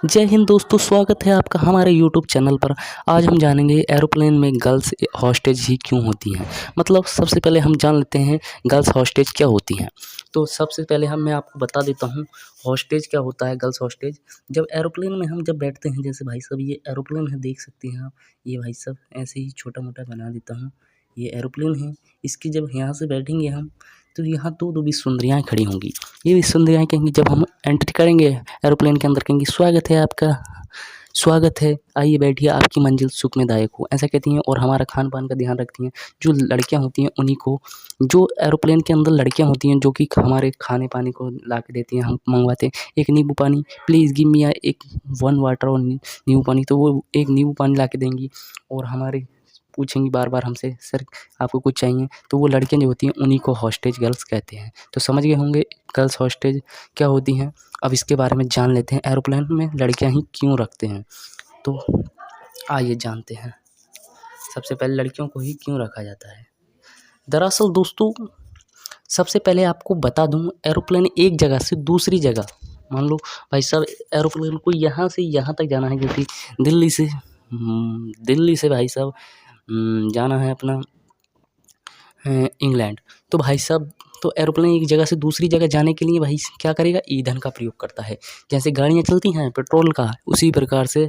जय हिंद दोस्तों, स्वागत है आपका हमारे यूट्यूब चैनल पर। आज हम जानेंगे एरोप्लेन में गर्ल्स हॉस्टेज ही क्यों होती हैं। मतलब सबसे पहले हम जान लेते हैं गर्ल्स हॉस्टेज क्या होती हैं। तो सबसे पहले मैं आपको बता देता हूँ हॉस्टेज क्या होता है। गर्ल्स हॉस्टेज जब एरोप्लेन में हम जब बैठते हैं, जैसे भाई साहब ये एरोप्लेन है, देख सकते हैं आप। ये भाई साहब ऐसे ही छोटा मोटा बना देता हूँ, ये एरोप्लेन है। इसकी जब यहाँ से बैठेंगे हम, तो यहाँ दो विश्वसुंदरियाँ खड़ी होंगी। ये विश्वसुंदरियाँ कहेंगी, जब हम एंट्री करेंगे एरोप्लेन के अंदर, कहेंगी स्वागत है आपका, स्वागत है, आइए बैठिए, आपकी मंजिल सुखमयदायक हो, ऐसा कहती हैं। और हमारा खान पान का ध्यान रखती हैं। जो लड़कियां होती हैं उन्हीं को, जो एरोप्लेन के अंदर लड़कियां होती हैं, जो कि हमारे खाने पानी को ला के देती हैं। हम मंगवाते हैं एक नींबू पानी, प्लीज़ गिव मी एक 1 वाटर और नींबू पानी, तो वो एक नींबू पानी ला के देंगी। और हमारे पूछेंगी बार बार हमसे, सर आपको कुछ चाहिए, तो वो लड़कियां जो होती हैं उन्हीं को हॉस्टेज गर्ल्स कहते हैं। तो समझ गए होंगे गर्ल्स हॉस्टेज क्या होती हैं। अब इसके बारे में जान लेते हैं, एरोप्लेन में लड़कियां ही क्यों रखते हैं। तो आइए जानते हैं, सबसे पहले लड़कियों को ही क्यों रखा जाता है। दरअसल दोस्तों, सबसे पहले आपको बता दूं, एरोप्लेन एक जगह से दूसरी जगह, मान लो भाई साहब एरोप्लेन को यहाँ से यहाँ तक जाना है, जैसे दिल्ली से भाई साहब जाना है अपना इंग्लैंड। तो भाई साहब, तो एरोप्लेन एक जगह से दूसरी जगह जाने के लिए भाई क्या करेगा, ईंधन का प्रयोग करता है। जैसे गाड़ियाँ चलती हैं पेट्रोल का, उसी प्रकार से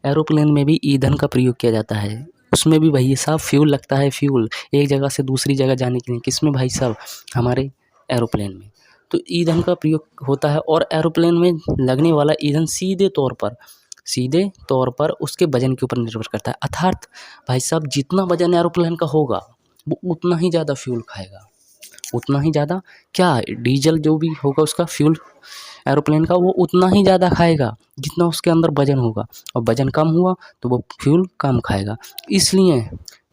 एरोप्लेन में भी ईंधन का प्रयोग किया जाता है। उसमें भी भाई साहब फ्यूल लगता है, फ्यूल एक जगह से दूसरी जगह जाने के लिए। किसमें भाई साहब, हमारे एरोप्लेन में। तो ईंधन का प्रयोग होता है, और एरोप्लेन में लगने वाला ईंधन सीधे तौर पर उसके वजन के ऊपर निर्भर करता है। अर्थात भाई साहब, जितना वजन एरोप्लेन का होगा वो उतना ही ज़्यादा फ्यूल खाएगा, उतना ही ज़्यादा क्या, डीजल जो भी होगा उसका फ्यूल एरोप्लेन का, वो उतना ही ज़्यादा खाएगा जितना उसके अंदर वजन होगा। और वजन कम हुआ तो वो फ्यूल कम खाएगा। इसलिए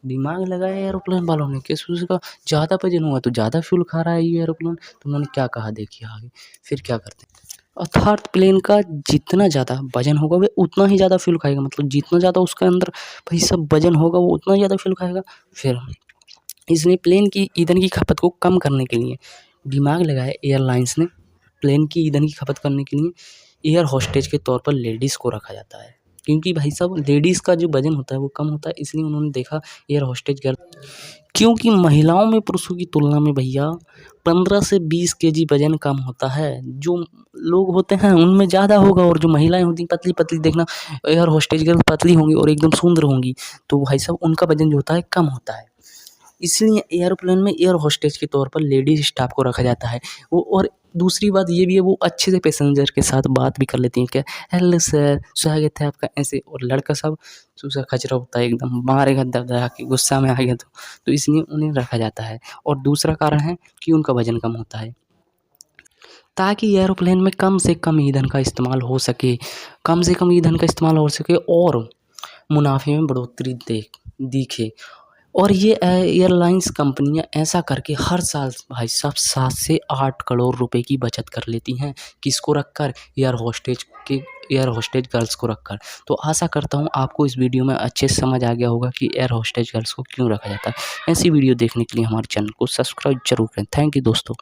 दिमाग लगाया एरोप्लेन वालों ने कि उसका ज़्यादा वजन हुआ तो ज़्यादा फ्यूल खा रहा है ये एरोप्लेन। तो उन्होंने क्या कहा, देखिए आगे फिर क्या करते हैं। अर्थात प्लेन का जितना ज़्यादा वजन होगा वो उतना ही ज़्यादा फ्यूल खाएगा। मतलब जितना ज़्यादा उसके अंदर भाई सब वजन होगा वो उतना ज़्यादा फ्यूल खाएगा। फिर इसलिए प्लेन की ईंधन की खपत को कम करने के लिए दिमाग लगाया एयरलाइंस ने। प्लेन की ईंधन की खपत करने के लिए एयर होस्टेज के तौर पर लेडीज़ को रखा जाता है, क्योंकि भाई साहब लेडीज़ का जो वजन होता है वो कम होता है। इसलिए उन्होंने देखा एयर होस्टेज गर्ल, क्योंकि महिलाओं में पुरुषों की तुलना में भैया 15 से 20 केजी वजन कम होता है। जो लोग होते हैं उनमें ज़्यादा होगा, और जो महिलाएं होती हैं पतली पतली, देखना एयर होस्टेज गर्ल पतली होंगी और एकदम सुंदर होंगी, तो भाई साहब उनका वजन जो होता है कम होता है। इसलिए एयरप्लेन में एयर होस्टेज के तौर पर लेडीज़ स्टाफ को रखा जाता है। वो, और दूसरी बात ये भी है, वो अच्छे से पैसेंजर के साथ बात भी कर लेती हैं, क्या हेलो सर, स्वागत है आपका, ऐसे। और लड़का सब चूसा खचरा होता है, एकदम मारेगा दबदबा के, गुस्सा में आ गया तो इसलिए उन्हें रखा जाता है। और दूसरा कारण है कि उनका वजन कम होता है, ताकि एरोप्लेन में कम से कम ईंधन का इस्तेमाल हो सके, और मुनाफे में बढ़ोतरी दिखे। और ये एयरलाइंस कंपनियां ऐसा करके हर साल भाई साहब 7 से 8 करोड़ रुपए की बचत कर लेती हैं। किसको रखकर, एयर होस्टेज गर्ल्स को रखकर। तो आशा करता हूँ आपको इस वीडियो में अच्छे से समझ आ गया होगा कि एयर होस्टेज गर्ल्स को क्यों रखा जाता है। ऐसी वीडियो देखने के लिए हमारे चैनल को सब्सक्राइब जरूर करें। थैंक यू दोस्तों।